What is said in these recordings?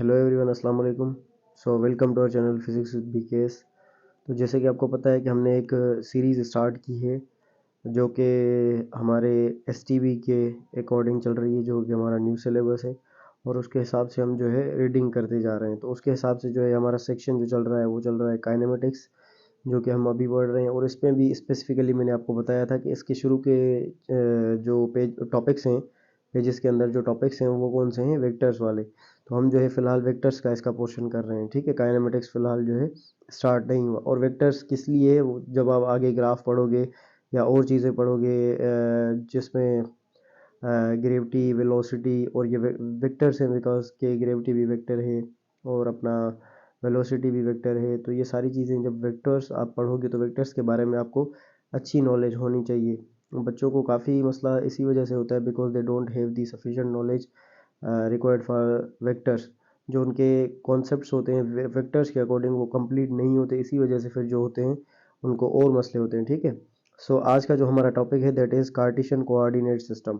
Hello everyone, अस्सलाम वालेकुम। So welcome to our channel physics with BKS. तो जैसे कि आपको पता है कि हमने एक सीरीज़ स्टार्ट की है जो कि हमारे एसटीबी के अकॉर्डिंग चल रही है, जो कि हमारा न्यू सिलेबस है और उसके हिसाब से हम जो है रीडिंग करते जा रहे हैं। तो उसके हिसाब से जो है हमारा सेक्शन जो चल रहा है वो चल रहा है काइनेमेटिक्स, जो कि हम अभी पढ़ रहे हैं। और इसमें भी स्पेसिफिकली मैंने आपको बताया था कि इसके शुरू के जो पेज टॉपिक्स हैं, पेजेस के अंदर जो टॉपिक्स हैं वो कौन से हैं, वेक्टर्स वाले। तो हम जो है फ़िलहाल वेक्टर्स का इसका पोर्शन कर रहे हैं, ठीक है। काइनेमेटिक्स फ़िलहाल जो है स्टार्ट नहीं हुआ। और वेक्टर्स किस लिए है, वो जब आप आगे ग्राफ पढ़ोगे या और चीज़ें पढ़ोगे जिसमें ग्रेविटी, वेलोसिटी और ये वेक्टर्स हैं, बिकॉज के ग्रेविटी भी वेक्टर है और अपना वेलोसिटी भी वेक्टर है। तो ये सारी चीज़ें जब वेक्टर्स आप पढ़ोगे तो वेक्टर्स के बारे में आपको अच्छी नॉलेज होनी चाहिए। बच्चों को काफ़ी मसला इसी वजह से होता है, because they don't have the sufficient knowledge required for vectors. जो उनके कॉन्सेप्ट्स होते हैं वेक्टर्स के अकॉर्डिंग वो कंप्लीट नहीं होते, इसी वजह से फिर जो होते हैं उनको और मसले होते हैं, ठीक है। सो आज का जो हमारा टॉपिक है that is Cartesian coordinate system.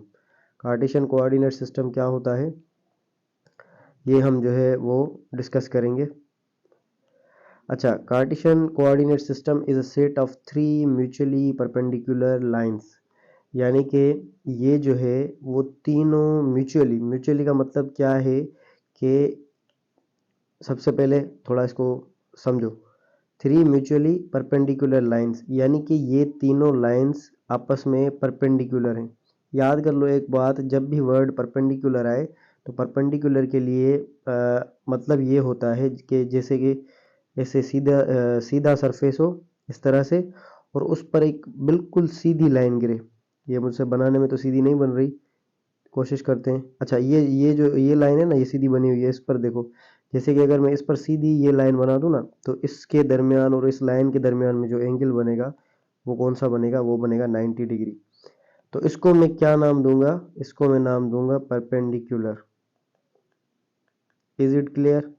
Cartesian coordinate system क्या होता है ये हम जो है वो डिस्कस करेंगे। अच्छा, Cartesian coordinate system is a set of three mutually perpendicular lines. यानी कि ये जो है वो तीनों म्यूचुअली का मतलब क्या है कि सबसे पहले थोड़ा इसको समझो। थ्री म्यूचुअली परपेंडिकुलर लाइंस यानी कि ये तीनों लाइंस आपस में परपेंडिकुलर हैं। याद कर लो एक बात, जब भी वर्ड परपेंडिकुलर आए तो परपेंडिकुलर के लिए मतलब ये होता है कि जैसे कि ऐसे सीधा सरफेस हो इस तरह से और उस पर एक बिल्कुल सीधी लाइन गिरे। ये मुझसे बनाने में तो सीधी नहीं बन रही, कोशिश करते हैं। अच्छा, ये जो ये लाइन है ना, ये सीधी बनी हुई है, इस पर देखो। जैसे कि अगर मैं इस पर सीधी ये लाइन बना दूं ना, तो इसके दरमियान और इस लाइन के दरमियान में जो एंगल बनेगा वो कौन सा बनेगा, वो बनेगा 90 डिग्री। तो इसको मैं क्या नाम दूंगा, इसको मैं नाम दूंगा परपेंडिकुलर। Is it clear?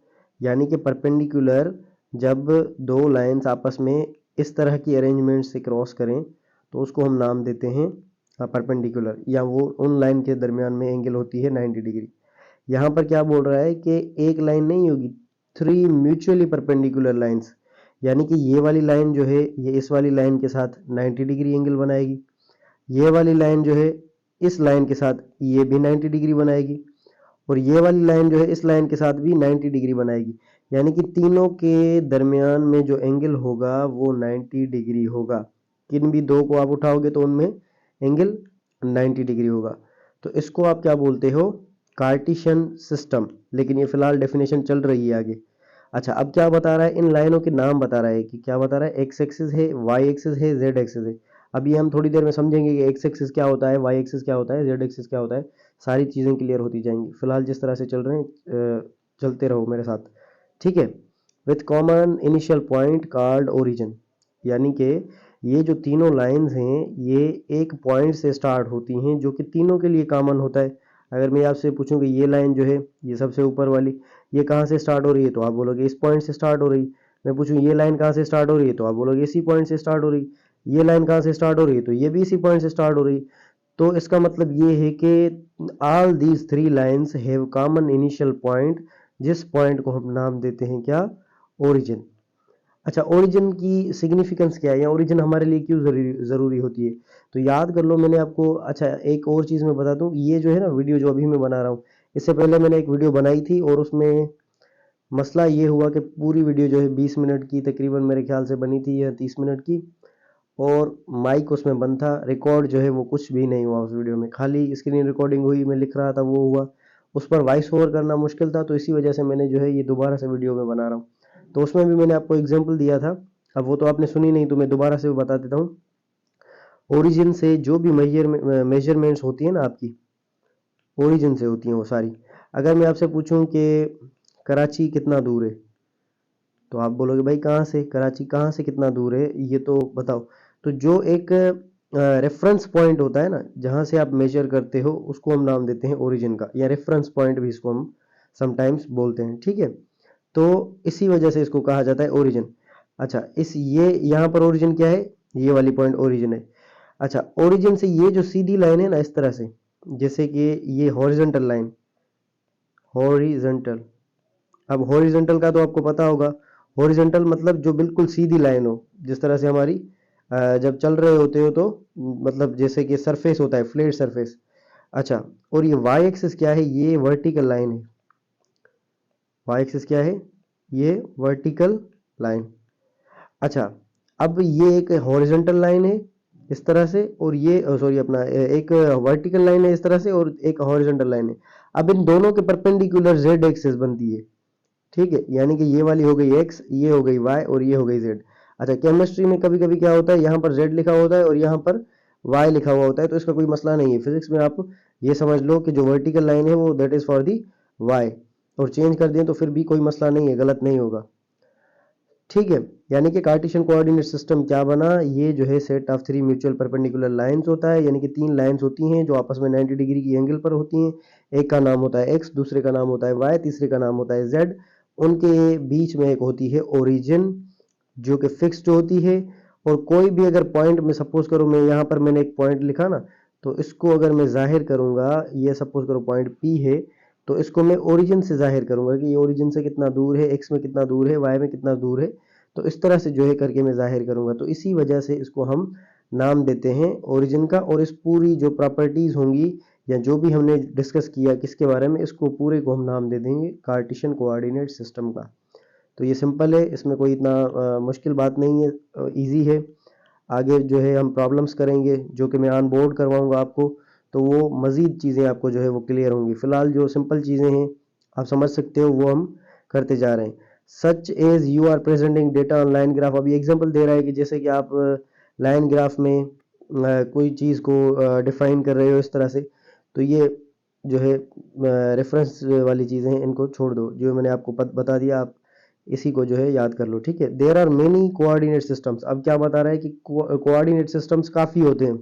यानी कि परपेंडिकुलर जब दो लाइंस आपस में इस तरह की अरेंजमेंट से क्रॉस करें तो उसको हम नाम देते हैं परपेंडिकुलर, या वो उन लाइन के दरमियान में एंगल होती है 90 डिग्री। यहाँ पर क्या बोल रहा है कि एक लाइन नहीं होगी, थ्री म्यूचुअली परपेंडिकुलर लाइंस। यानी कि ये वाली लाइन जो है ये इस वाली लाइन के साथ 90 डिग्री एंगल बनाएगी, ये वाली लाइन जो है इस लाइन के साथ ये भी 90 डिग्री बनाएगी और ये वाली लाइन जो है इस लाइन के साथ भी 90 डिग्री बनाएगी। यानी कि तीनों के दरमियान में जो एंगल होगा वो 90 डिग्री होगा। किन भी दो को आप उठाओगे तो उनमें एंगल 90 डिग्री होगा। तो इसको आप क्या बोलते हो, कार्टेशियन सिस्टम। लेकिन ये फिलहाल डेफिनेशन चल रही है आगे। अच्छा, अब क्या बता रहा है, इन लाइनों के नाम बता रहा है कि क्या बता रहा है, एक्स एक्सिस है, वाई एक्सिस है, जेड एक्सिस है। अभी हम थोड़ी देर में समझेंगे कि एक्स एक्सिस क्या होता है, वाई एक्सिस क्या होता है, जेड एक्सिस क्या होता है। सारी चीज़ें क्लियर होती जाएंगी। फिलहाल जिस तरह से चल रहे हैं चलते रहो मेरे साथ, ठीक है। With common initial point called origin. यानी कि ये जो तीनों लाइंस हैं ये एक पॉइंट से स्टार्ट होती हैं जो कि तीनों के लिए कॉमन होता है। अगर मैं आपसे पूछूं कि ये लाइन जो है ये सबसे ऊपर वाली, ये कहाँ से स्टार्ट हो रही है, तो आप बोलोगे इस पॉइंट से स्टार्ट हो रही। मैं पूछूं ये लाइन कहाँ से स्टार्ट हो रही है, तो आप बोलोगे इसी पॉइंट से स्टार्ट हो रही। ये लाइन कहाँ से स्टार्ट हो रही है, तो ये भी इसी पॉइंट से स्टार्ट हो रही। तो इसका मतलब ये है कि all these three lines have common initial point, जिस पॉइंट को हम नाम देते हैं क्या, ओरिजिन। अच्छा, ओरिजिन की सिग्निफिकेंस क्या है या ओरिजिन हमारे लिए क्यों ज़रूरी होती है, तो याद कर लो मैंने आपको। अच्छा, एक और चीज़ मैं बता दूं, ये जो है ना वीडियो जो अभी मैं बना रहा हूँ, इससे पहले मैंने एक वीडियो बनाई थी और उसमें मसला ये हुआ कि पूरी वीडियो जो है 20 मिनट की तकरीबन मेरे ख्याल से बनी थी या 30 मिनट की, और माइक उसमें बंद था। रिकॉर्ड जो है वो कुछ भी नहीं हुआ उस वीडियो में, खाली स्क्रीन रिकॉर्डिंग हुई, मैं लिख रहा था वो हुआ। उस पर वॉइस ओवर करना मुश्किल था, तो इसी वजह से मैंने जो है ये दोबारा से वीडियो में बना रहा हूँ। तो उसमें भी मैंने आपको एग्जाम्पल दिया था, अब वो तो आपने सुनी नहीं, तो मैं दोबारा से बता देता हूँ। ओरिजिन से जो भी मेजरमेंट्स होती है ना आपकी, ओरिजिन से होती हैं वो सारी। अगर मैं आपसे पूछूं कि कराची कितना दूर है, तो आप बोलोगे भाई कहाँ से, कराची कहाँ से कितना दूर है ये तो बताओ। तो जो एक रेफरेंस पॉइंट होता है ना, जहाँ से आप मेजर करते हो, उसको हम नाम देते हैं ओरिजिन का, या रेफरेंस पॉइंट भी इसको हम समटाइम्स बोलते हैं, ठीक है। तो इसी वजह से इसको कहा जाता है ओरिजिन। अच्छा, इस ये यहाँ पर ओरिजिन क्या है, ये वाली पॉइंट ओरिजिन है। अच्छा, ओरिजिन से ये जो सीधी लाइन है ना इस तरह से, जैसे कि ये हॉरिजॉन्टल लाइन, हॉरिजॉन्टल, अब हॉरिजॉन्टल का तो आपको पता होगा, हॉरिजॉन्टल मतलब जो बिल्कुल सीधी लाइन हो, जिस तरह से हमारी जब चल रहे होते हो तो मतलब जैसे कि सरफेस होता है, फ्लैट सरफेस। अच्छा, और ये वाई एक्सिस क्या है, ये वर्टिकल लाइन है। वाई एक्सिस क्या है, ये वर्टिकल लाइन। अच्छा, अब ये एक हॉरिजॉन्टल लाइन है इस तरह से, और ये सॉरी अपना एक वर्टिकल लाइन है इस तरह से, और एक हॉरिजॉन्टल लाइन है। अब इन दोनों के परपेंडिकुलर जेड एक्सिस बनती है, ठीक है, यानी कि ये वाली हो गई एक्स, ये हो गई वाई, और ये हो गई जेड। अच्छा, केमिस्ट्री में कभी कभी क्या होता है, यहाँ पर जेड लिखा होता है और यहाँ पर वाई लिखा हुआ होता है, तो इसका कोई मसला नहीं है। फिजिक्स में आप ये समझ लो कि जो वर्टिकल लाइन है वो that is for the Y, और चेंज कर दें तो फिर भी कोई मसला नहीं है, गलत नहीं होगा, ठीक है। यानी कि कार्टेशियन कोऑर्डिनेट सिस्टम क्या बना, ये जो है set of three mutual perpendicular lines होता है, यानी कि तीन लाइंस होती हैं जो आपस में 90 डिग्री की एंगल पर होती हैं। एक का नाम होता है एक्स, दूसरे का नाम होता है वाई, तीसरे का नाम होता है जेड। उनके बीच में एक होती है ओरिजिन जो कि फिक्स्ड होती है, और कोई भी अगर पॉइंट में सपोज करो, मैं यहाँ पर मैंने एक पॉइंट लिखा ना, तो इसको अगर मैं जाहिर करूंगा, ये सपोज करो पॉइंट पी है, तो इसको मैं ओरिजिन से जाहिर करूंगा कि ये ओरिजिन से कितना दूर है, एक्स में कितना दूर है, वाई में कितना दूर है। तो इस तरह से जो है करके मैं जाहिर करूंगा, तो इसी वजह से इसको हम नाम देते हैं ओरिजिन का। और इस पूरी जो प्रॉपर्टीज होंगी या जो भी हमने डिस्कस किया किसके बारे में, इसको पूरे को हम नाम दे देंगे कार्टेशियन कोऑर्डिनेट सिस्टम का। तो ये सिंपल है, इसमें कोई इतना मुश्किल बात नहीं है, इजी है। आगे जो है हम प्रॉब्लम्स करेंगे जो कि मैं ऑन बोर्ड करवाऊंगा आपको, तो वो मज़ीद चीज़ें आपको जो है वो क्लियर होंगी। फिलहाल जो सिंपल चीज़ें हैं आप समझ सकते हो वो हम करते जा रहे हैं। Such as you are presenting data on line graph, अभी एग्जांपल दे रहा है कि जैसे कि आप लाइन ग्राफ में कोई चीज़ को डिफाइन कर रहे हो इस तरह से, तो ये जो है रेफरेंस वाली चीज़ें हैं, इनको छोड़ दो, जो मैंने आपको बता दिया आप इसी को जो है याद कर लो, ठीक है। There are many coordinate systems, अब क्या बता रहा है कि कोऑर्डिनेट सिस्टम्स काफ़ी होते हैं,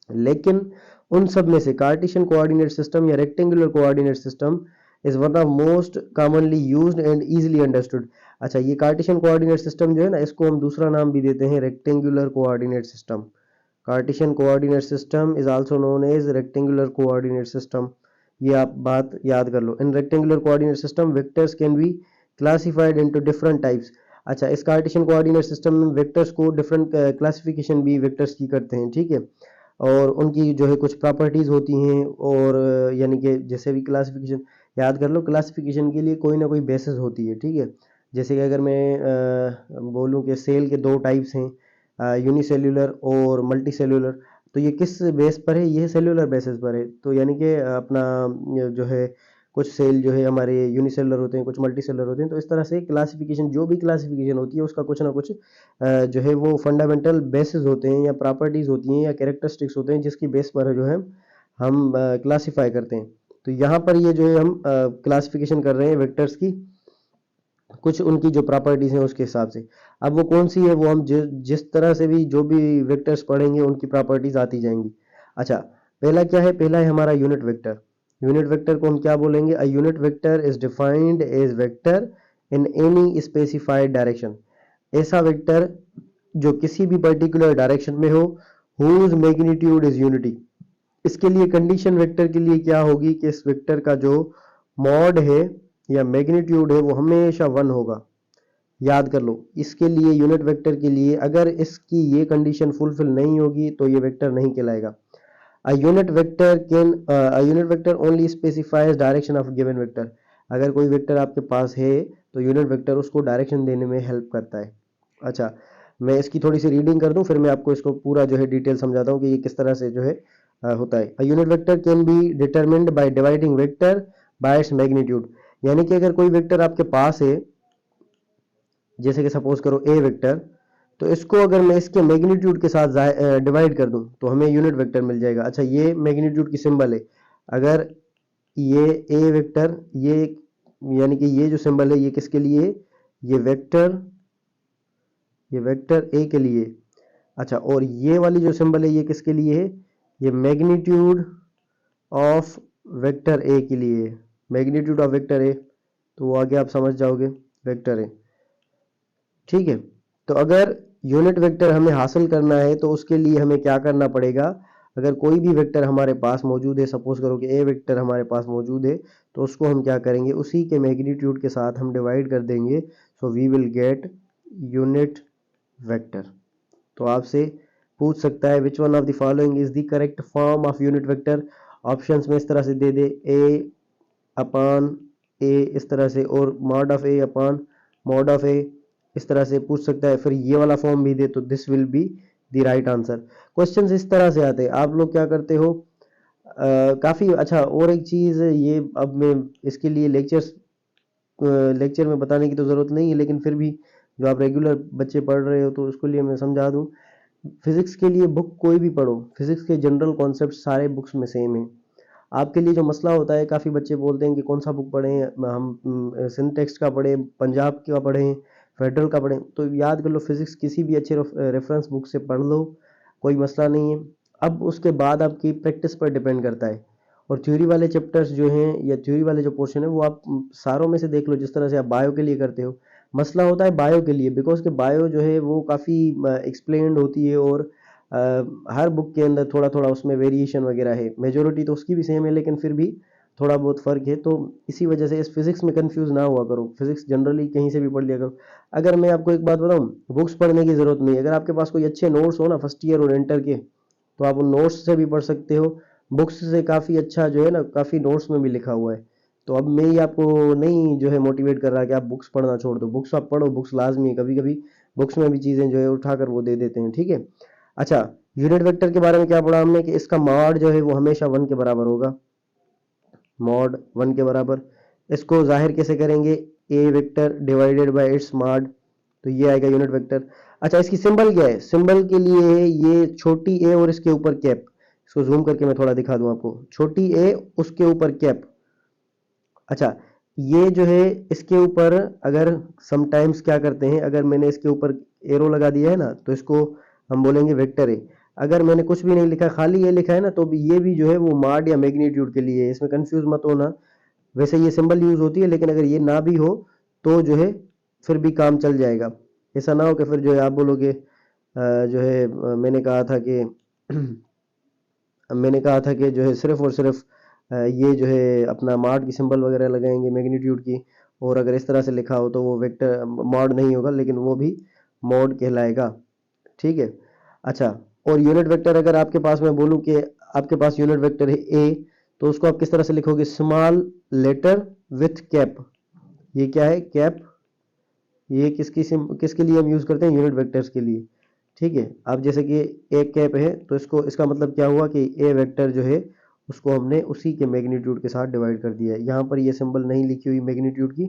लेकिन उन सब में से कार्टेशियन कोऑर्डिनेट सिस्टम या rectangular coordinate system is one of most commonly used and easily understood. अच्छा, ये कार्टेशियन कोऑर्डिनेट सिस्टम जो है ना, इसको हम दूसरा नाम भी देते हैं rectangular coordinate system. Cartesian coordinate system is also known as rectangular coordinate system. ये आप बात याद कर लो। In rectangular coordinate system vectors can be classified into different types. अच्छा, इस कार्टेशियन कोऑर्डिनेट सिस्टम में वेक्टर्स को डिफरेंट क्लासिफिकेशन भी वेक्टर्स की करते हैं, ठीक है, और उनकी जो है कुछ प्रॉपर्टीज होती हैं, और यानी कि जैसे भी क्लासिफिकेशन याद कर लो, क्लासिफिकेशन के लिए कोई ना कोई बेसिस होती है, ठीक है। जैसे कि अगर मैं बोलूँ कि सेल के दो टाइप्स हैं, यूनिसेल्यूलर और मल्टी सेल्यूलर, तो ये किस बेस पर है, ये सेल्यूलर बेसिस पर है। तो यानी कि अपना जो है कुछ सेल जो है हमारे यूनिसेलुलर होते हैं, कुछ मल्टी सेलुलर होते हैं, तो इस तरह से क्लासिफिकेशन, जो भी क्लासिफिकेशन होती है उसका कुछ ना कुछ जो है वो फंडामेंटल बेसिस होते हैं या प्रॉपर्टीज होती हैं या कैरेक्टरिस्टिक्स होते हैं, जिसकी बेस पर जो है हम क्लासीफाई करते हैं। तो यहाँ पर ये जो है हम क्लासिफिकेशन कर रहे हैं वेक्टर्स की, कुछ उनकी जो प्रॉपर्टीज हैं उसके हिसाब से। अब वो कौन सी है, वो हम जिस तरह से भी जो भी वेक्टर्स पढ़ेंगे उनकी प्रॉपर्टीज आती जाएंगी। अच्छा, पहला क्या है, पहला है हमारा यूनिट वेक्टर। यूनिट वेक्टर को हम क्या बोलेंगे, a unit vector is defined as vector in any specified direction. ऐसा वेक्टर जो किसी भी पर्टिकुलर डायरेक्शन में हो, हुज मैग्नीट्यूड इज यूनिटी। इसके लिए कंडीशन वेक्टर के लिए क्या होगी कि इस वेक्टर का जो मॉड है या मैग्नीट्यूड है वो हमेशा 1 होगा। याद कर लो, इसके लिए यूनिट वेक्टर के लिए अगर इसकी ये कंडीशन फुलफिल नहीं होगी तो ये वेक्टर नहीं कहलाएगा। a unit vector only specifies direction of given vector। अगर कोई वेक्टर आपके पास है तो यूनिट वेक्टर उसको डायरेक्शन देने में हेल्प करता है। अच्छा, मैं इसकी थोड़ी सी रीडिंग कर दूं, फिर मैं आपको इसको पूरा जो है डिटेल समझाता हूँ कि ये किस तरह से जो है होता है। अ unit vector can be determined by dividing vector by its magnitude. यानी कि अगर कोई वेक्टर आपके पास है, जैसे कि सपोज करो ए वेक्टर, तो इसको अगर मैं इसके मैग्नीट्यूड के साथ डिवाइड कर दूं तो हमें यूनिट वेक्टर मिल जाएगा। अच्छा, ये मैग्नीट्यूड की सिंबल है, अगर ये ए वेक्टर, ये यानी कि ये जो सिंबल है ये किसके लिए है, ये वेक्टर, ये वेक्टर ए के लिए। अच्छा, और ये वाली जो सिंबल है ये किसके लिए है, ये मैग्नीट्यूड ऑफ वेक्टर ए के लिए है। मैग्नीट्यूड ऑफ वेक्टर ए, तो वो आगे आप समझ जाओगे, वेक्टर ए, ठीक है। तो अगर यूनिट वेक्टर हमें हासिल करना है तो उसके लिए हमें क्या करना पड़ेगा, अगर कोई भी वेक्टर हमारे पास मौजूद है, सपोज करो कि ए वेक्टर हमारे पास मौजूद है, तो उसको हम क्या करेंगे, उसी के मैग्नीट्यूड के साथ हम डिवाइड कर देंगे, so we will get unit vector. तो आपसे पूछ सकता है which one of the following is the correct form of unit vector. Options में इस तरह से दे दे, ए अपान ए इस तरह से, और mod of a upon mod of a इस तरह से पूछ सकता है। फिर ये वाला फॉर्म भी दे तो this will be the right answer. Questions इस तरह से आते हैं। आप लोग क्या करते हो, काफ़ी अच्छा। और एक चीज़ ये, अब मैं इसके लिए लेक्चर में बताने की तो ज़रूरत नहीं है, लेकिन फिर भी जो आप रेगुलर बच्चे पढ़ रहे हो तो उसके लिए मैं समझा दूं। फिजिक्स के लिए बुक कोई भी पढ़ो, फिजिक्स के जनरल कॉन्सेप्ट सारे बुक्स में सेम है। आपके लिए जो मसला होता है, काफ़ी बच्चे बोलते हैं कि कौन सा बुक पढ़ें, हम सिंटेक्स का पढ़ें, पंजाब का पढ़ें, फेडरल का पढ़ें। तो याद कर लो, फिजिक्स किसी भी अच्छे रेफरेंस बुक से पढ़ लो, कोई मसला नहीं है। अब उसके बाद आपकी प्रैक्टिस पर डिपेंड करता है। और थ्योरी वाले चैप्टर्स जो हैं या थ्योरी वाले जो पोर्शन है वो आप सारों में से देख लो, जिस तरह से आप बायो के लिए करते हो। मसला होता है बायो के लिए, बिकॉज कि बायो जो है वो काफ़ी एक्सप्लेन्ड होती है, और हर बुक के अंदर थोड़ा थोड़ा उसमें वेरिएशन वगैरह है। मेजोरिटी तो उसकी भी सेम है, लेकिन फिर भी थोड़ा बहुत फ़र्क है। तो इसी वजह से इस फिज़िक्स में कंफ्यूज ना हुआ करो, फिज़िक्स जनरली कहीं से भी पढ़ लिया करो। अगर मैं आपको एक बात बताऊँ, बुक्स पढ़ने की ज़रूरत नहीं है। अगर आपके पास कोई अच्छे नोट्स हो ना फर्स्ट ईयर और इंटर के, तो आप उन नोट्स से भी पढ़ सकते हो। बुक्स से काफ़ी अच्छा जो है ना, काफ़ी नोट्स में भी लिखा हुआ है। तो अब मैं ही आपको नहीं जो है मोटिवेट कर रहा कि आप बुक्स पढ़ना छोड़ दो, बुक्स आप पढ़ो, बुक्स लाजमी है। कभी कभी बुक्स में भी चीज़ें जो है उठाकर वो दे देते हैं, ठीक है। अच्छा, यूनिट वेक्टर के बारे में क्या पढ़ा हमने कि इसका मॉड जो है वो हमेशा 1 के बराबर होगा, मॉड 1 के बराबर। इसको जाहिर कैसे करेंगे, a vector divided by its mod, तो ये आएगा यूनिट वेक्टर। अच्छा, इसकी सिंबल क्या है, सिंबल के लिए है ये छोटी ए और इसके ऊपर कैप। इसको जूम करके मैं थोड़ा दिखा दूं आपको, छोटी ए उसके ऊपर कैप। अच्छा, ये जो है इसके ऊपर अगर समटाइम्स क्या करते हैं, अगर मैंने इसके ऊपर एरो लगा दिया है ना, तो इसको हम बोलेंगे वेक्टर है। अगर मैंने कुछ भी नहीं लिखा, खाली ये लिखा है ना, तो भी ये भी जो है वो मॉड या मैग्नीट्यूड के लिए है, इसमें कंफ्यूज मत होना। वैसे ये सिंबल यूज होती है, लेकिन अगर ये ना भी हो तो जो है फिर भी काम चल जाएगा। ऐसा ना हो कि फिर जो है आप बोलोगे जो है मैंने कहा था कि जो है सिर्फ और सिर्फ ये जो है अपना मॉड की सिंबल वगैरह लगाएंगे मैग्नीट्यूड की, और अगर इस तरह से लिखा हो तो वो वेक्टर मॉड नहीं होगा, लेकिन वो भी मॉड कहलाएगा, ठीक है। अच्छा, और यूनिट वेक्टर अगर आपके पास, मैं बोलूँ कि आपके पास यूनिट वेक्टर है ए, तो उसको आप किस तरह से लिखोगे, स्मॉल लेटर विथ कैप। ये क्या है, कैप। ये किसके लिए हम यूज करते हैं, यूनिट वेक्टर्स के लिए, ठीक है। अब जैसे कि एक कैप है, तो इसका मतलब क्या हुआ कि ए वेक्टर जो है उसको हमने उसी के मैग्नीट्यूड के साथ डिवाइड कर दिया है। यहाँ पर ये सिंबल नहीं लिखी हुई मैग्नीट्यूड की,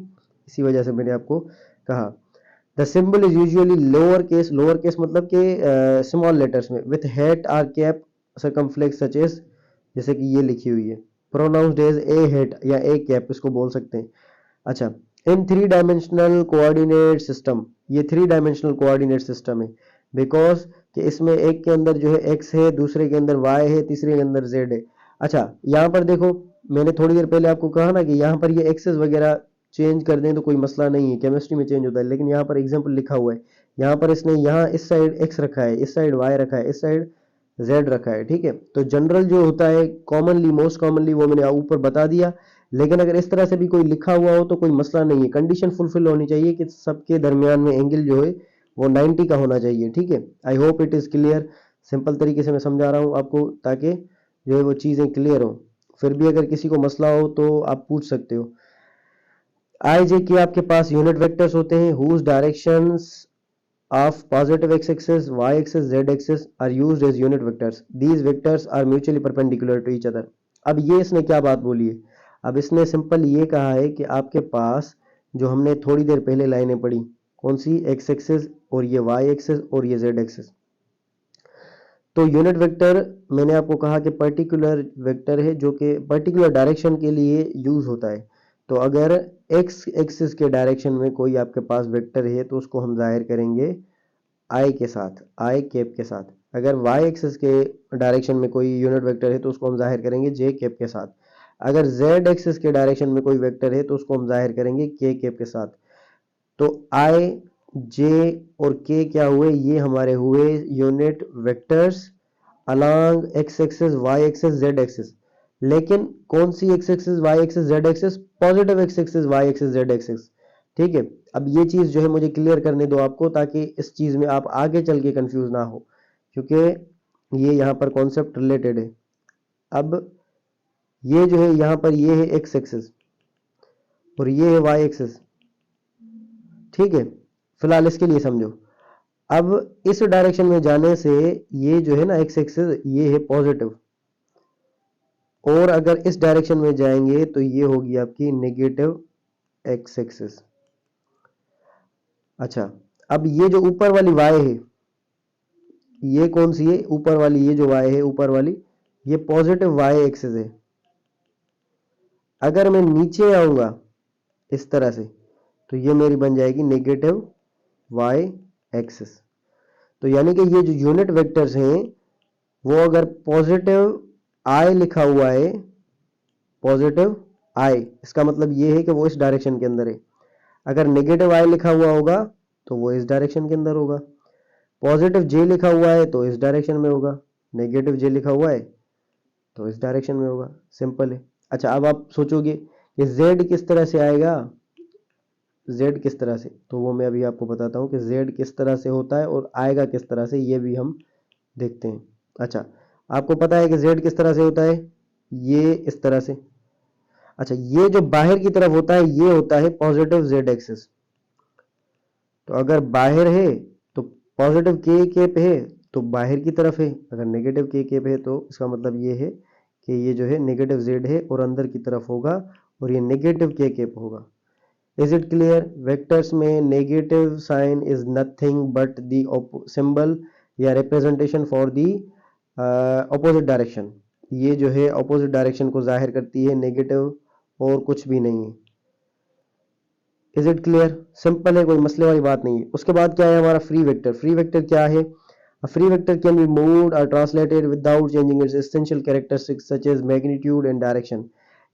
इसी वजह से मैंने आपको कहा। The symbol is usually lower case मतलब कि स्मॉल लेटर्स में, with hat or cap circumflex such as, जैसे कि ये लिखी हुई है, प्रोनाउंस्ड एज ए हेट या ए कैप, इसको बोल सकते हैं। अच्छा, in three dimensional coordinate system, ये थ्री डायमेंशनल कोऑर्डिनेट सिस्टम है, बिकॉज कि इसमें एक के अंदर जो है एक्स है, दूसरे के अंदर वाई है, तीसरे के अंदर जेड है। अच्छा, यहाँ पर देखो, मैंने थोड़ी देर पहले आपको कहा ना कि यहाँ पर ये एक्सेस वगैरह चेंज कर दें तो कोई मसला नहीं है, केमिस्ट्री में चेंज होता है, लेकिन यहाँ पर एग्जाम्पल लिखा हुआ है। यहाँ पर इसने यहाँ इस साइड एक्स रखा है, इस साइड वाई रखा है, इस साइड जेड रखा है, ठीक है। तो जनरल जो होता है कॉमनली, मोस्ट कॉमनली, वो मैंने ऊपर बता दिया। लेकिन अगर इस तरह से भी कोई लिखा हुआ हो तो कोई मसला नहीं है, कंडीशन फुलफिल होनी चाहिए कि सबके दरमियान में एंगल जो है वो 90 का होना चाहिए, ठीक है। I hope it is clear. Simple तरीके से मैं समझा रहा हूँ आपको, ताकि जो है वो चीज़ें क्लियर हो। फिर भी अगर किसी को मसला हो तो आप पूछ सकते हो। आई जे के आपके पास यूनिट वेक्टर्स होते हैं whose directions of positive x-axis, y-axis, z-axis are used as unit vectors. These vectors are mutually perpendicular to each other. अब ये इसने क्या बात बोली है, अब इसने सिंपल ये कहा है कि आपके पास जो हमने थोड़ी देर पहले लाइनें पढ़ी, कौन सी, एक्स एक्सिस और ये वाई एक्सिस और ये जेड एक्सिस। तो यूनिट वेक्टर मैंने आपको कहा कि पर्टिकुलर वेक्टर है जो कि पर्टिकुलर डायरेक्शन के लिए यूज होता है। तो अगर एक्स एक्सिस के डायरेक्शन में कोई आपके पास वेक्टर है तो उसको हम जाहिर करेंगे आई के साथ, आई कैप के साथ। अगर वाई एक्सिस के डायरेक्शन में कोई यूनिट वेक्टर है तो उसको हम जाहिर करेंगे जे कैप के साथ। अगर जेड एक्सिस के डायरेक्शन में कोई वेक्टर है तो उसको हम जाहिर करेंगे के कैप के साथ। तो आई, जे और के क्या हुए, ये हमारे हुए unit vectors along x axis, y axis, z axis. लेकिन कौन सी x axis, y axis, z axis? Positive x axis, y axis, z axis. ठीक है, अब ये चीज जो है मुझे क्लियर करने दो आपको, ताकि इस चीज में आप आगे चल के कंफ्यूज ना हो, क्योंकि ये यहाँ पर कॉन्सेप्ट रिलेटेड है। अब ये जो है यहाँ पर ये है एक्स एक्सिस और ये है वाई एक्सिस। ठीक है, फिलहाल इसके लिए समझो। अब इस डायरेक्शन में जाने से ये जो है ना एक्स एक्सिस, ये है पॉजिटिव, और अगर इस डायरेक्शन में जाएंगे तो ये होगी आपकी नेगेटिव एक्स एक्सिस। अच्छा, अब ये जो ऊपर वाली वाई है, ये कौन सी है? ऊपर वाली, ये जो वाई है ऊपर वाली, ये पॉजिटिव वाई एक्सिस है। अगर मैं नीचे आऊंगा इस तरह से, तो ये मेरी बन जाएगी नेगेटिव वाई एक्सिस। तो यानी कि ये जो यूनिट वेक्टर्स हैं, वो अगर पॉजिटिव आई लिखा हुआ है, पॉजिटिव आई, इसका मतलब ये है कि वो इस डायरेक्शन के अंदर है। अगर नेगेटिव आई लिखा हुआ होगा तो वो इस डायरेक्शन के अंदर होगा। पॉजिटिव जे लिखा हुआ है तो इस डायरेक्शन में होगा, नेगेटिव जे लिखा हुआ है तो इस डायरेक्शन में होगा। सिंपल है। अच्छा, अब आप सोचोगे कि जेड किस तरह से आएगा, जेड किस तरह से, तो वो मैं अभी आपको बताता हूँ कि जेड किस तरह से होता है और आएगा किस तरह से, ये भी हम देखते हैं। अच्छा, आपको पता है कि जेड किस तरह से होता है? ये इस तरह से। अच्छा, ये जो बाहर की तरफ होता है ये होता है पॉजिटिव जेड एक्सिस। तो अगर बाहर है तो पॉजिटिव के केप है तो बाहर की तरफ है, अगर नेगेटिव के केप है तो इसका मतलब ये है कि ये जो है नेगेटिव जेड है और अंदर की तरफ होगा, और ये नेगेटिव के केप होगा। Is it clear? वेक्टर्स में negative sign is nothing but the symbol या representation for the opposite direction. ये जो है ऑपोजिट डायरेक्शन को जाहिर करती है, नेगेटिव और कुछ भी नहीं है। Is it clear? सिंपल है, कोई मसले वाली बात नहीं है। उसके बाद क्या है हमारा फ्री वेक्टर। फ्री वेक्टर क्या है? A free vector can be moved or translated without changing its essential characteristics such as magnitude and direction।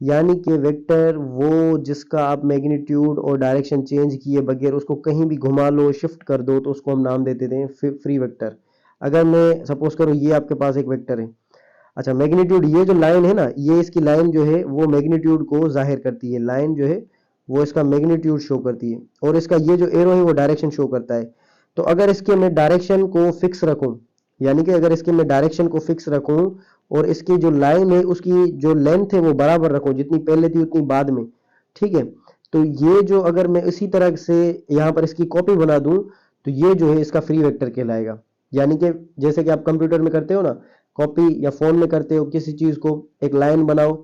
यानी कि वेक्टर वो जिसका आप मैग्नीट्यूड और डायरेक्शन चेंज किए बगैर उसको कहीं भी घुमा लो, शिफ्ट कर दो, तो उसको हम नाम देते थे फ्री वेक्टर। अगर मैं सपोज करो ये आपके पास एक वेक्टर है। अच्छा, मैग्नीट्यूड, ये जो लाइन है ना, ये इसकी लाइन जो है वो मैग्नीट्यूड को जाहिर करती है। लाइन जो है वो इसका मैग्नीट्यूड शो करती है, और इसका ये जो एरो है वो डायरेक्शन शो करता है। तो अगर इसके मैं डायरेक्शन को फिक्स रखूं, यानी कि अगर इसके मैं डायरेक्शन को फिक्स रखूं और इसकी जो लाइन है उसकी जो लेंथ है वो बराबर रखूं, जितनी पहले थी उतनी बाद में, ठीक है, तो ये जो अगर मैं इसी तरह से यहाँ पर इसकी कॉपी बना दूं, तो ये जो है इसका फ्री वेक्टर कहलाएगा। यानी कि जैसे कि आप कंप्यूटर में करते हो ना, कॉपी या फोन में करते हो किसी चीज को, एक लाइन बनाओ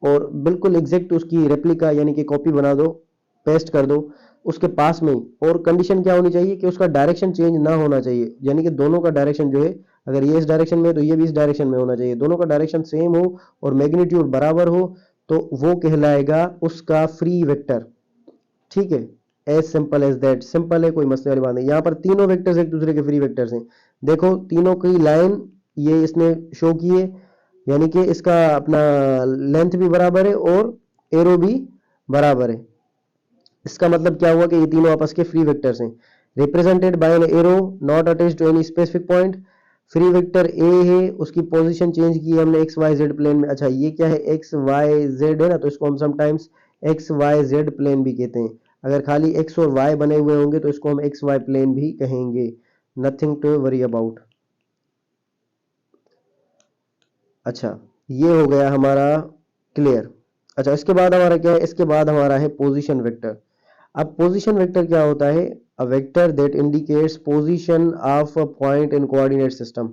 और बिल्कुल एग्जैक्ट उसकी रेप्लिका यानी कि कॉपी बना दो, पेस्ट कर दो उसके पास में ही। और कंडीशन क्या होनी चाहिए कि उसका डायरेक्शन चेंज ना होना चाहिए, यानी कि दोनों का डायरेक्शन जो है, अगर ये इस डायरेक्शन में है तो ये भी इस डायरेक्शन में होना चाहिए, दोनों का डायरेक्शन सेम हो और मैग्नीट्यूड बराबर हो, तो वो कहलाएगा उसका फ्री वेक्टर। ठीक है, as simple as that. Simple है, कोई मसले वाली बात नहीं। यहाँ पर तीनों वेक्टर्स एक दूसरे के फ्री वेक्टर्स हैं। देखो तीनों की लाइन ये इसने शो की है, यानी कि इसका अपना लेंथ भी बराबर है और एरो भी बराबर है। इसका मतलब क्या हुआ कि ये तीनों आपस के फ्री वेक्टर्स हैं, represented by an arrow not attached to any specific point. Free vector A है, उसकी पोजीशन चेंज की है हमने एक्स वाई जेड प्लेन में। अच्छा, ये क्या है? एक्स वाई जेड है ना, तो इसको हम sometimes x y z plane भी कहते हैं। अगर खाली एक्स और वाई बने हुए होंगे तो इसको हम एक्स वाई प्लेन भी कहेंगे। Nothing to worry about. अच्छा, ये हो गया हमारा क्लियर। अच्छा, इसके बाद हमारा क्या है? इसके बाद हमारा है पोजीशन वेक्टर। अब पोजीशन वेक्टर क्या होता है? A vector that indicates position of a point in coordinate system.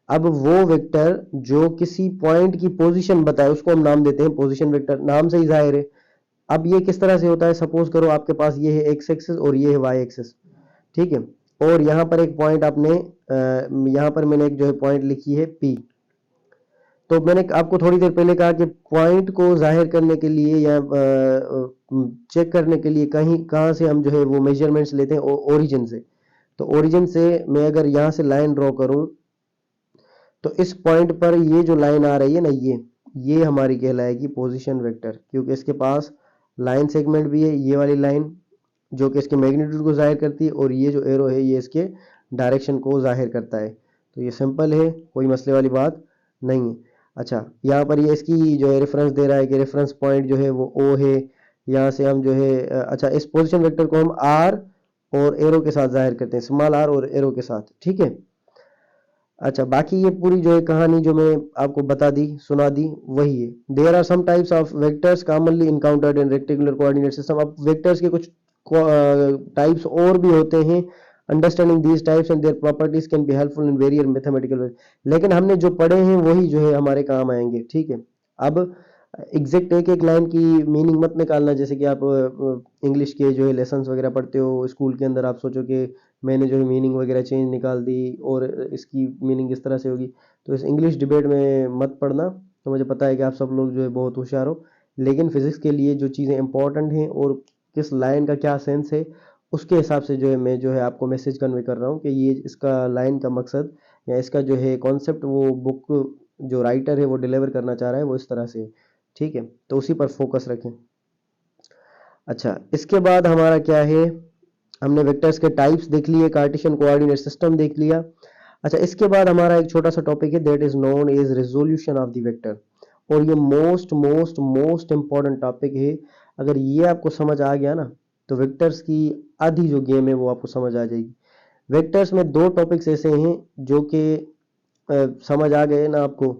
अब वो वेक्टर जो किसी पॉइंट की पोजीशन बताए उसको हम नाम देते हैं पोजीशन वेक्टर। नाम से ही जाहिर है। अब ये किस तरह से होता है? सपोज करो आपके पास ये है एक्स एक्सिस और ये है वाई एक्सिस, ठीक है, और यहाँ पर एक पॉइंट आपने यहाँ पर मैंने एक जो है पॉइंट लिखी है पी। तो मैंने आपको थोड़ी देर पहले कहा कि पॉइंट को जाहिर करने के लिए या चेक करने के लिए कहीं कहाँ से हम जो है वो मेजरमेंट्स लेते हैं, ओरिजिन से। तो ओरिजिन से मैं अगर यहाँ से लाइन ड्रॉ करूं, तो इस पॉइंट पर ये जो लाइन आ रही है ना, ये हमारी कहलाएगी पोजीशन वेक्टर, क्योंकि इसके पास लाइन सेगमेंट भी है, ये वाली लाइन जो कि इसके मैग्नीट्यूड को जाहिर करती है, और ये जो एरो है ये इसके डायरेक्शन को जाहिर करता है। तो ये सिंपल है, कोई मसले वाली बात नहीं है। अच्छा, यहाँ पर ये इसकी जो है रेफरेंस दे रहा है कि रेफरेंस पॉइंट जो है वो ओ है। यहाँ से हम जो है अच्छा, इस पोजीशन वेक्टर को हम आर और एरो के साथ जाहिर करते हैं, स्मॉल आर और एरो के साथ, ठीक है। अच्छा, बाकी ये पूरी जो है कहानी जो मैं आपको बता दी, सुना दी, वही है। There are some types of vectors commonly encountered in rectangular coordinate system. अब वेक्टर्स के कुछ टाइप्स और भी होते हैं। Understanding these types and their properties can be helpful in various mathematical way. लेकिन हमने जो पढ़े हैं वही जो है हमारे काम आएंगे, ठीक है। अब एग्जैक्ट एक एक लाइन की मीनिंग मत निकालना, जैसे कि आप इंग्लिश के जो है लेसन्स वगैरह पढ़ते हो स्कूल के अंदर, आप सोचो कि मैंने जो है मीनिंग वगैरह चेंज निकाल दी और इसकी मीनिंग इस तरह से होगी। तो इस इंग्लिश डिबेट में मत पढ़ना। तो मुझे पता है कि आप सब लोग जो है बहुत होशियार हो, लेकिन फिजिक्स के लिए जो चीज़ें इंपॉर्टेंट हैं और किस लाइन का क्या सेंस है, उसके हिसाब से जो है मैं जो है आपको मैसेज कन्वे कर रहा हूँ कि ये इसका लाइन का मकसद या इसका जो है कॉन्सेप्ट वो बुक जो राइटर है वो डिलीवर करना चाह रहा है वो इस तरह से है, ठीक है। तो उसी पर फोकस रखें। अच्छा, इसके बाद हमारा क्या है, हमने वेक्टर्स के टाइप्स देख लिए, कार्टेशियन कोऑर्डिनेट सिस्टम देख लिया। अच्छा, इसके बाद हमारा एक छोटा सा टॉपिक है that is known as resolution of the vector. और ये most most most important topic है। अगर ये आपको समझ आ गया ना, तो वेक्टर्स की आधी जो गेम है वो आपको समझ आ जाएगी। वेक्टर्स में दो टॉपिक्स ऐसे हैं जो कि समझ आ गए ना आपको,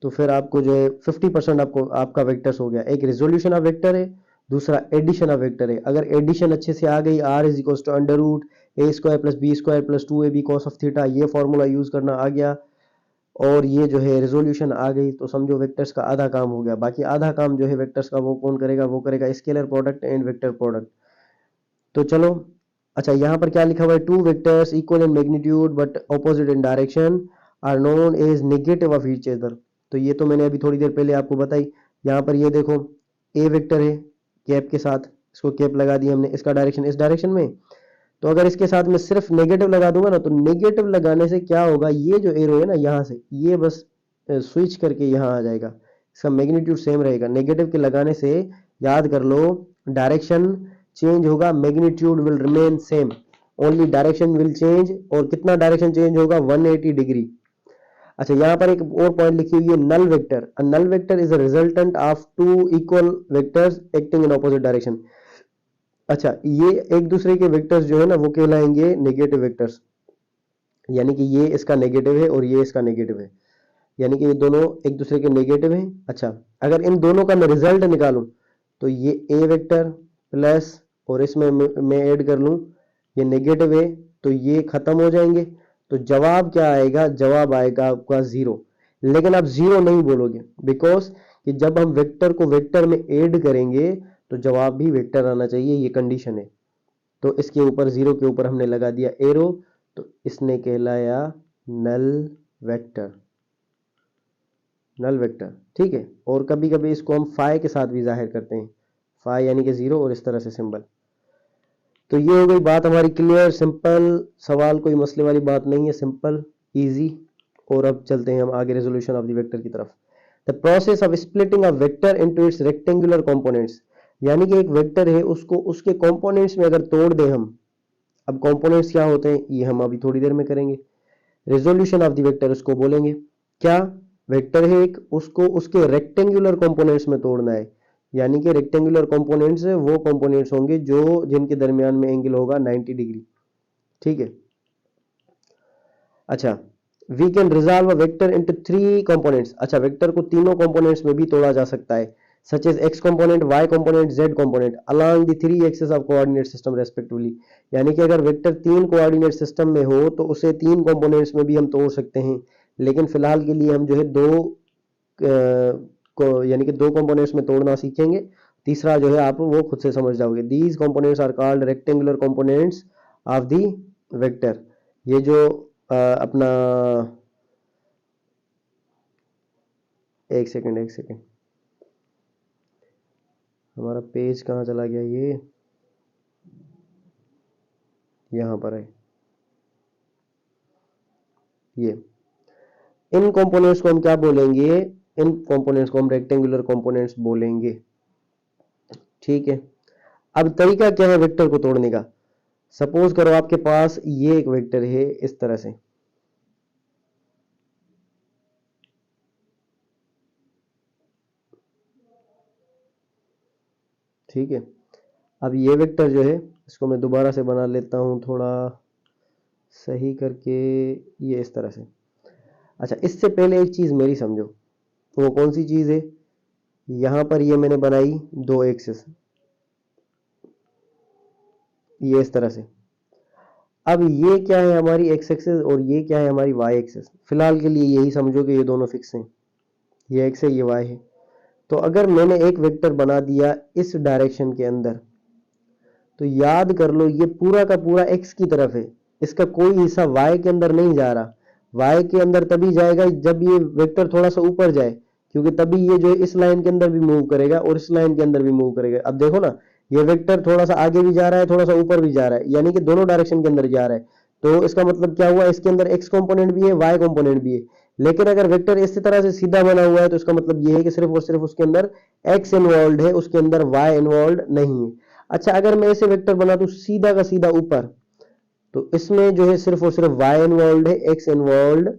तो फिर आपको जो है 50% आपको आपका वेक्टर्स हो गया। एक रिजोल्यूशन ऑफ वेक्टर है, दूसरा एडिशन ऑफ वेक्टर है। अगर एडिशन अच्छे से आ गई, r is equal to under root a square plus b square plus 2ab cos of theta, ये फॉर्मूला यूज करना आ गया, और ये जो है रेजोल्यूशन आ गई, तो समझो वेक्टर्स का आधा काम हो गया। बाकी आधा काम जो है वेक्टर्स का वो कौन करेगा, वो करेगा scalar product and vector product. तो चलो, अच्छा यहाँ पर क्या लिखा हुआ है, two vectors equal in magnitude but opposite in direction are known as negative of each other. तो ये तो मैंने अभी थोड़ी देर पहले आपको बताई। यहाँ पर ये देखो, ए वेक्टर है कैप के साथ, इसको कैप लगा दी हमने, इसका डायरेक्शन इस डायरेक्शन में। तो अगर इसके साथ में सिर्फ नेगेटिव लगा दूंगा ना, तो नेगेटिव लगाने से क्या होगा, ये जो एरो है ना यहाँ से, ये बस स्विच करके यहाँ आ जाएगा, इसका मैग्नीट्यूड सेम रहेगा। नेगेटिव के लगाने से याद कर लो, डायरेक्शन चेंज होगा, magnitude will remain same, only direction will change. और कितना डायरेक्शन चेंज होगा, 180 डिग्री। अच्छा, यहाँ पर एक और पॉइंट लिखी हुई है, null vector. A null vector is a resultant of two equal vectors acting in opposite direction. अच्छा, ये एक दूसरे के वेक्टर्स जो है ना वो कहलाएंगे नेगेटिव वेक्टर्स, यानी कि ये इसका नेगेटिव है और ये इसका नेगेटिव है, यानी कि ये दोनों एक दूसरे के नेगेटिव हैं। अच्छा, अगर इन दोनों का मैं रिजल्ट निकालूं, तो ये ए वेक्टर प्लस, और इसमें मैं ऐड कर लूं ये नेगेटिव है, तो ये खत्म हो जाएंगे। तो जवाब क्या आएगा, जवाब आएगा आपका जीरो। लेकिन आप जीरो नहीं बोलोगे, बिकॉज कि जब हम वेक्टर को वेक्टर में ऐड करेंगे तो जवाब भी वेक्टर आना चाहिए, ये कंडीशन है। तो इसके ऊपर जीरो के ऊपर हमने लगा दिया एरो, तो इसने कहलाया नल वेक्टर, नल वेक्टर, ठीक है। और कभी कभी इसको हम फाई के साथ भी जाहिर करते हैं, फाई यानी कि जीरो और इस तरह से सिंबल। तो ये हो गई बात हमारी क्लियर, सिंपल सवाल, कोई मसले वाली बात नहीं है, सिंपल इजी। और अब चलते हैं हम आगे रेजोल्यूशन ऑफ द वेक्टर की तरफ। The process of splitting a vector into its rectangular components, यानी कि एक वेक्टर है उसको उसके कंपोनेंट्स में अगर तोड़ दें हम। अब कंपोनेंट्स क्या होते हैं ये हम अभी थोड़ी देर में करेंगे। रेजोल्यूशन ऑफ द वेक्टर उसको बोलेंगे क्या, वेक्टर है एक, उसको उसके रेक्टेंगुलर कंपोनेंट्स में तोड़ना है। यानी कि रेक्टेंगुलर कंपोनेंट्स वो कंपोनेंट्स होंगे जो जिनके दरमियान में एंगल होगा 90 डिग्री, ठीक है। अच्छा, we can resolve a vector into three components. अच्छा, वेक्टर को तीनों कंपोनेंट्स में भी तोड़ा जा सकता है, such as x component, y component, z component along the three axes of coordinate system respectively. यानी कि अगर वेक्टर तीन कोऑर्डिनेट सिस्टम में हो तो उसे तीन कंपोनेंट्स में भी हम तोड़ सकते हैं। लेकिन फिलहाल के लिए हम जो है दो को यानी कि दो कंपोनेंट्स में तोड़ना सीखेंगे। तीसरा जो है आप वो खुद से समझ जाओगे। These components are called rectangular components of the vector. ये जो अपना, एक सेकंड एक सेकंड, हमारा पेज कहाँ चला गया, ये यहाँ पर है। ये इन कंपोनेंट्स को हम क्या बोलेंगे, इन कंपोनेंट्स को हम रेक्टेंगुलर कंपोनेंट्स बोलेंगे, ठीक है। अब तरीका क्या है वेक्टर को तोड़ने का। सपोज करो आपके पास ये एक वेक्टर है इस तरह से, ठीक है। अब ये वेक्टर जो है इसको मैं दोबारा से बना लेता हूँ थोड़ा सही करके, ये इस तरह से। अच्छा, इससे पहले एक चीज़ मेरी समझो, वो कौन सी चीज़ है? यहाँ पर ये मैंने बनाई दो एक्सेस, ये इस तरह से। अब ये क्या है हमारी एक्स एक्सेस और ये क्या है हमारी वाई एक्सेस। फिलहाल के लिए यही समझो कि ये दोनों फिक्स हैं, ये एक्स है ये वाई है। तो अगर मैंने एक वेक्टर बना दिया इस डायरेक्शन के अंदर, तो याद कर लो ये पूरा का पूरा एक्स की तरफ है, इसका कोई हिस्सा वाई के अंदर नहीं जा रहा। वाई के अंदर तभी जाएगा जब ये वेक्टर थोड़ा सा ऊपर जाए, क्योंकि तभी ये जो है इस लाइन के अंदर भी मूव करेगा और इस लाइन के अंदर भी मूव करेगा। अब देखो ना, ये वेक्टर थोड़ा सा आगे भी जा रहा है, थोड़ा सा ऊपर भी जा रहा है, यानी कि दोनों डायरेक्शन के अंदर जा रहा है। तो इसका मतलब क्या हुआ, इसके अंदर एक्स कंपोनेंट भी है, वाई कंपोनेंट भी है। लेकिन अगर वेक्टर इस तरह से सीधा बना हुआ है तो इसका मतलब ये है कि सिर्फ और सिर्फ उसके अंदर एक्स इन्वॉल्व है, उसके अंदर वाई इन्वॉल्व नहीं है। अच्छा, अगर मैं ऐसे वेक्टर बना दूं सीधा का सीधा ऊपर, तो इसमें जो है सिर्फ और सिर्फ y इन्वॉल्व है, x इन्वॉल्व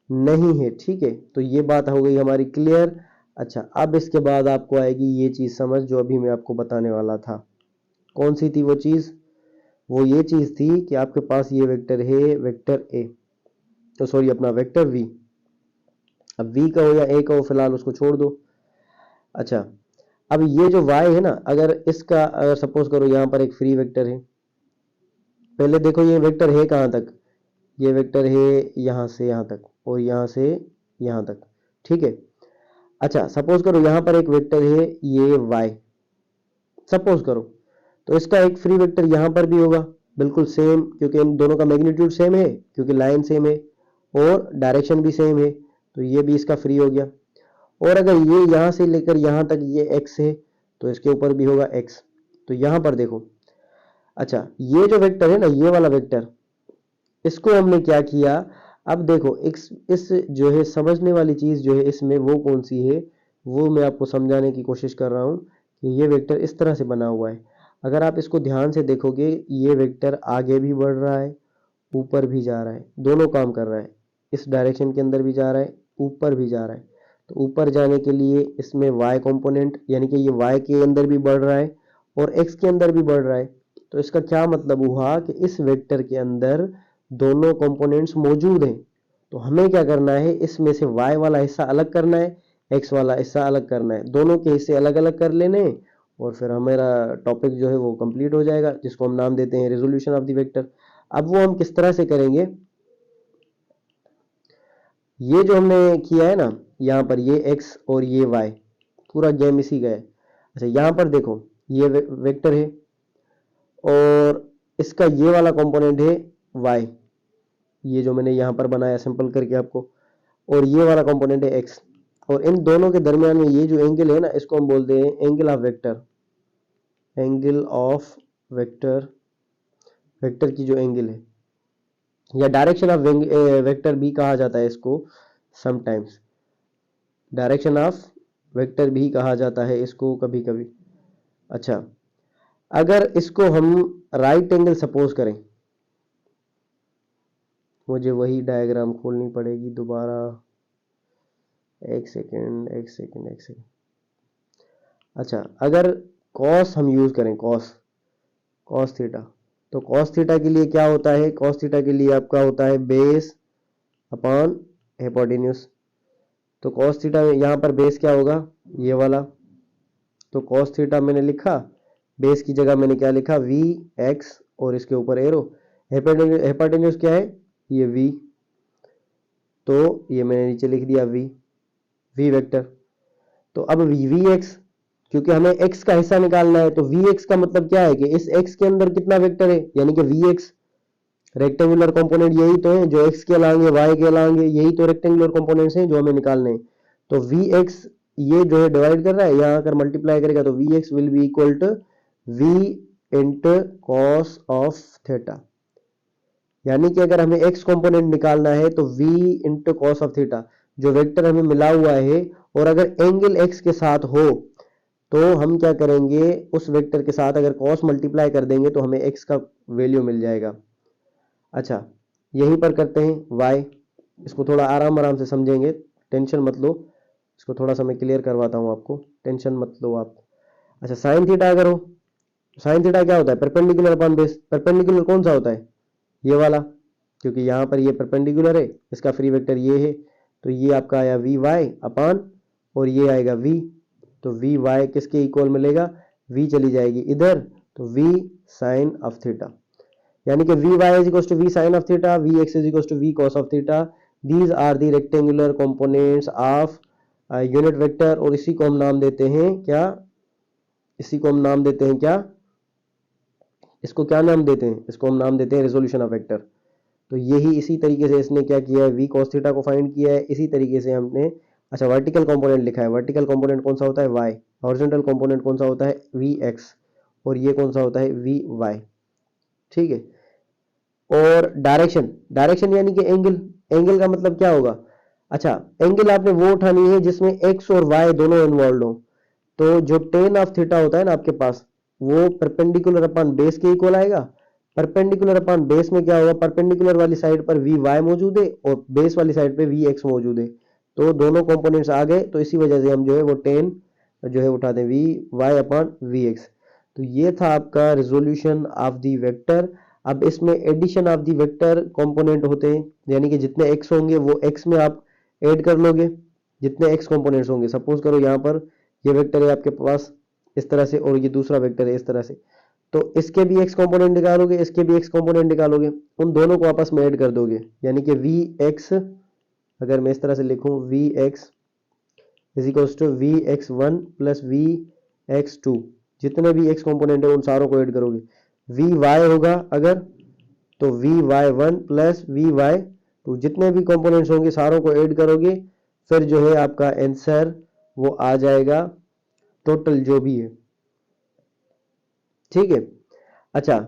नहीं है। ठीक है, तो ये बात हो गई हमारी क्लियर। अच्छा, अब इसके बाद आपको आएगी ये चीज समझ जो अभी मैं आपको बताने वाला था। कौन सी थी वो चीज? वो ये चीज थी कि आपके पास ये वेक्टर है, वेक्टर a, तो सॉरी अपना वेक्टर v। अब v का हो या a का हो, फिलहाल उसको छोड़ दो। अच्छा, अब ये जो y है ना, अगर इसका अगर सपोज करो यहाँ पर एक फ्री वेक्टर है, पहले देखो ये वेक्टर है कहाँ तक, ये वेक्टर है यहाँ से यहाँ तक और यहाँ से यहाँ तक। ठीक है। अच्छा, सपोज करो यहाँ पर एक वेक्टर है ये y, सपोज करो, तो इसका एक फ्री वेक्टर यहाँ पर भी होगा, बिल्कुल सेम, क्योंकि इन दोनों का मैग्नीट्यूड सेम है, क्योंकि लाइन सेम है और डायरेक्शन भी सेम है, तो ये भी इसका फ्री हो गया। और अगर ये यहाँ से लेकर यहाँ तक ये x है, तो इसके ऊपर भी होगा x। तो यहाँ पर देखो, अच्छा ये जो वेक्टर है ना, ये वाला वेक्टर, इसको हमने क्या किया, अब देखो इस जो है समझने वाली चीज जो है इसमें वो कौन सी है, वो मैं आपको समझाने की कोशिश कर रहा हूँ कि ये वेक्टर इस तरह से बना हुआ है। अगर आप इसको ध्यान से देखोगे, ये वेक्टर आगे भी बढ़ रहा है, ऊपर भी जा रहा है, दोनों काम कर रहा है, इस डायरेक्शन के अंदर भी जा रहा है, ऊपर भी जा रहा है। तो ऊपर जाने के लिए इसमें y कंपोनेंट, यानी कि ये y के अंदर भी बढ़ रहा है और x के अंदर भी बढ़ रहा है। तो इसका क्या मतलब हुआ कि इस वेक्टर के अंदर दोनों कंपोनेंट्स मौजूद हैं। तो हमें क्या करना है, इसमें से y वाला हिस्सा अलग करना है, x वाला हिस्सा अलग करना है, दोनों के हिस्से अलग अलग कर लेने, और फिर हमारा टॉपिक जो है वो कंप्लीट हो जाएगा, जिसको हम नाम देते हैं रेजोल्यूशन ऑफ द वेक्टर। अब वो हम किस तरह से करेंगे, ये जो हमने किया है ना, यहाँ पर ये x और ये y, पूरा गेम इसी का है। अच्छा, यहाँ पर देखो ये वेक्टर है और इसका ये वाला कंपोनेंट है y, ये जो मैंने यहाँ पर बनाया सिंपल करके आपको, और ये वाला कंपोनेंट है x। और इन दोनों के दरमियान में ये जो एंगल है ना, इसको हम बोलते हैं angle of vector, angle of vector, vector की जो एंगल है, या डायरेक्शन ऑफ वेक्टर भी कहा जाता है इसको, समटाइम्स डायरेक्शन ऑफ वेक्टर भी कहा जाता है इसको कभी कभी। अच्छा, अगर इसको हम राइट एंगल सपोज करें, मुझे वही डायग्राम खोलनी पड़ेगी दोबारा, एक सेकेंड एक सेकेंड एक सेकेंड। अच्छा, अगर कॉस हम यूज करें, कॉस, कॉस थीटा, तो कॉस थीटा के लिए क्या होता है, कॉस थीटा के लिए आपका होता है बेस अपॉन हिपोटेन्यूज। तो कॉस थीटा में यहाँ पर बेस क्या होगा, ये वाला, तो कॉस थीटा मैंने लिखा, बेस की जगह मैंने क्या लिखा, वी एक्स और इसके ऊपर एरो, हिपोटेन्यूज क्या है, ये वी, तो ये मैंने नीचे लिख दिया वी, वी वेक्टर। तो अब वी एक्स, क्योंकि हमें x का हिस्सा निकालना है, तो vx का मतलब क्या है कि इस x के अंदर कितना वेक्टर है, यानी कि vx, रेक्टेंगुलर कंपोनेंट यही तो है जो x के लाएंगे, y के लाएंगे, यही तो रेक्टेंगुलर कंपोनेंट्स हैं जो हमें निकालने हैं। तो vx ये जो है डिवाइड कर रहा है, यहाँ अगर मल्टीप्लाई करेगा तो vx will be equal to v into cos of theta, यानी कि अगर हमें x कंपोनेंट निकालना है तो v into cos of theta, जो वेक्टर हमें मिला हुआ है, और अगर एंगल x के साथ हो तो हम क्या करेंगे, उस वेक्टर के साथ अगर cos मल्टीप्लाई कर देंगे तो हमें x का वैल्यू मिल जाएगा। अच्छा, यहीं पर करते हैं y, इसको थोड़ा आराम आराम से समझेंगे, टेंशन मत लो, इसको थोड़ा सा मैं क्लियर करवाता हूँ आपको, टेंशन मत लो आप। अच्छा साइन थीटा अगर हो, साइन थीटा क्या होता है, परपेंडिकुलर अपॉन बेस। परपेंडिकुलर कौन सा होता है, ये वाला, क्योंकि यहाँ पर ये परपेंडिकुलर है, इसका फ्री वेक्टर ये है, तो ये आपका आया वी वाई अपॉन, और ये आएगा वी, तो वी वाई किसके इक्वल मिलेगा, वी चली जाएगी इधर, तो वी साइन ऑफ थीटा, यानी कि v y is equal to v sine of theta, v x is equal to v cos of theta. These are the rectangular components of unit vector, और इसी को हम नाम देते हैं क्या, इसी को हम नाम देते हैं क्या, इसको क्या नाम देते हैं, इसको हम नाम देते हैं रेजोल्यूशन ऑफ वेक्टर। तो यही इसी तरीके से इसने क्या किया है, वी कॉस थीटा को फाइंड किया है, इसी तरीके से हमने, अच्छा वर्टिकल कंपोनेंट लिखा है, वर्टिकल कंपोनेंट कौन सा होता है, वाई, हॉरिजॉन्टल कंपोनेंट कौन सा होता है, वी एक्स, और ये कौन सा होता है, वी वाई, ठीक है। और डायरेक्शन, डायरेक्शन यानी कि एंगल, एंगल का मतलब क्या होगा, अच्छा एंगल आपने वो उठानी है जिसमें एक्स और वाई दोनों इन्वॉल्व हो, तो जो टेन ऑफ थीटा होता है ना आपके पास, वो परपेंडिकुलर अपॉन बेस के इक्वल आएगा। परपेंडिकुलर अपॉन बेस में क्या होगा, परपेंडिकुलर वाली साइड पर वी वाई मौजूद है और बेस वाली साइड पे वी एक्स मौजूद है, तो दोनों कंपोनेंट्स आ गए, तो इसी वजह से हम जो है वो टेन जो है उठाते हैं v y upon v x. तो ये था आपका रिजोल्यूशन ऑफ दी वेक्टर। अब इसमें addition of the vector component होते हैं, यानी कि जितने एक्स होंगे वो एक्स में आप ऐड कर लोगे, जितने एक्स कंपोनेंट्स होंगे। सपोज करो यहाँ पर ये वेक्टर है आपके पास इस तरह से, और ये दूसरा वेक्टर है इस तरह से, तो इसके भी एक्स कंपोनेंट निकालोगे, इसके भी एक्स कंपोनेंट निकालोगे, उन दोनों को आपस में ऐड कर दोगे, यानी कि वी एक्स, अगर मैं इस तरह से लिखूं v x is equals to v x one plus v x two, जितने भी एक्स कंपोनेंट है उन सारों को ऐड करोगे। वी वाई होगा अगर, तो v y one plus v y two, जितने भी कंपोनेंट्स होंगे सारों को ऐड करोगे, फिर जो है आपका आंसर वो आ जाएगा टोटल जो भी है, ठीक है। अच्छा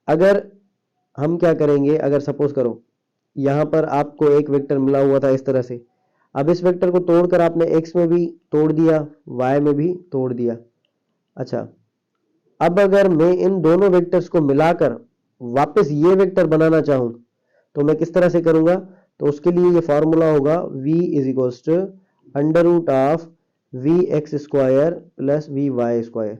अगर हम क्या करेंगे, अगर सपोज करो यहां पर आपको एक वेक्टर मिला हुआ था इस तरह से, अब इस वेक्टर को तोड़कर आपने एक्स में भी तोड़ दिया, वाई में भी तोड़ दिया। अच्छा अब अगर मैं इन दोनों वेक्टर्स को मिलाकर वापस ये वेक्टर बनाना चाहूं, तो मैं किस तरह से करूंगा, तो उसके लिए ये फॉर्मूला होगा v is equals to under root of v x square plus v y square.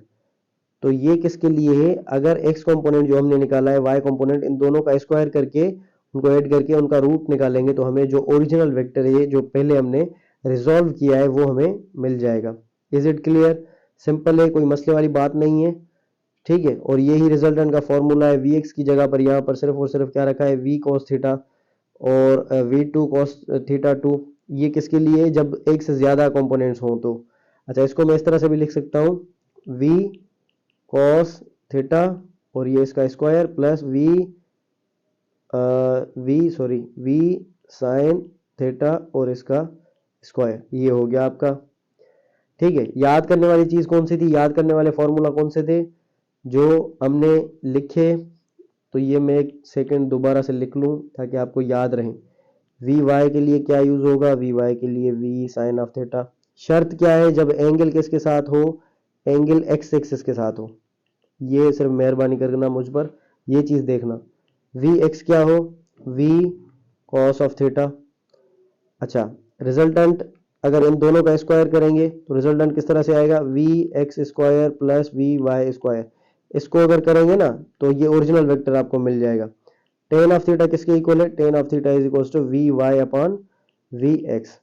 तो ये किसके लिए है, अगर x कंपोनेंट जो हमने निकाला है, y कंपोनेंट, इन दोनों का स्क्वायर करके उनको ऐड करके उनका रूट निकालेंगे, तो हमें जो ओरिजिनल वेक्टर है जो पहले हमने रिजॉल्व किया है वो हमें मिल जाएगा। इज इट क्लियर, सिंपल है, कोई मसले वाली बात नहीं है, ठीक है। और यही रिजल्टेंट का फॉर्मूला है, वी एक्स की जगह पर यहाँ पर सिर्फ और सिर्फ क्या रखा है, वी कॉस थीटा, और v two cos theta two, ये किसके लिए, जब एक से ज्यादा कंपोनेंट्स हों तो। अच्छा इसको मैं इस तरह से भी लिख सकता हूँ, वी कॉस थीटा और ये इसका square plus v sine theta और इसका स्क्वायर, ये हो गया आपका, ठीक है। याद करने वाली चीज कौन सी थी, याद करने वाले फॉर्मूला कौन से थे जो हमने लिखे, तो ये मैं एक सेकंड दोबारा से लिख लूं ताकि आपको याद रहे। वी वाई के लिए क्या यूज होगा, वी वाई के लिए वी साइन ऑफ थीटा। शर्त क्या है, जब एंगल किसके साथ हो, एंगल एक्स एक्सिस के साथ हो, ये सिर्फ मेहरबानी करना मुझ पर, ये चीज देखना, वी एक्स क्या हो, वी कॉस ऑफ थीटा। अच्छा रिजल्टेंट अगर इन दोनों का स्क्वायर करेंगे तो रिजल्टेंट किस तरह से आएगा, v x square plus v y square, इसको अगर करेंगे ना तो ये ओरिजिनल वेक्टर आपको मिल जाएगा। टेन ऑफ थीटा किसके इक्वल है, tan of theta is equal to v y upon v x.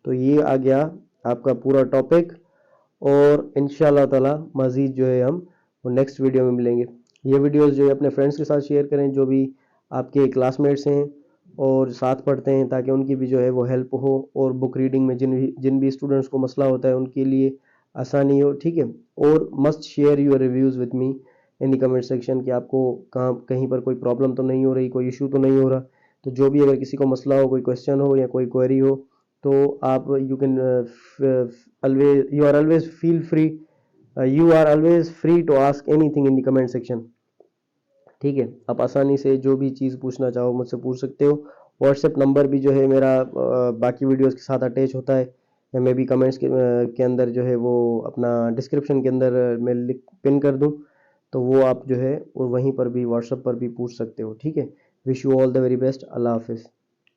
तो ये आ गया आपका पूरा टॉपिक, और इंशाल्लाह ताला मजीद जो है हम वो नेक्स्ट वीडियो में मिलेंगे। ये वीडियोस जो है अपने फ्रेंड्स के साथ शेयर करें जो भी आपके क्लासमेट्स हैं और साथ पढ़ते हैं, ताकि उनकी भी जो है वो हेल्प हो, और बुक रीडिंग में जिन भी स्टूडेंट्स को मसला होता है उनके लिए आसानी हो, ठीक है। और must share your reviews with me in the comment section कि आपको कहाँ कहीं पर कोई प्रॉब्लम तो नहीं हो रही, कोई इशू तो नहीं हो रहा। तो जो भी अगर किसी को मसला हो, कोई क्वेश्चन हो या कोई क्वेरी हो, तो आप you can always you are always feel free you are always free to ask anything in the comment section, ठीक है। आप आसानी से जो भी चीज़ पूछना चाहो मुझसे पूछ सकते हो। व्हाट्सएप नंबर भी जो है मेरा बाकी वीडियोस के साथ अटैच होता है, या मैं भी कमेंट्स के अंदर जो है वो अपना डिस्क्रिप्शन के अंदर मैं लिख पिन कर दूं, तो वो आप जो है वो वहीं पर भी व्हाट्सएप पर भी पूछ सकते हो, ठीक है। Wish you all the very best, अल्लाह हाफिज़।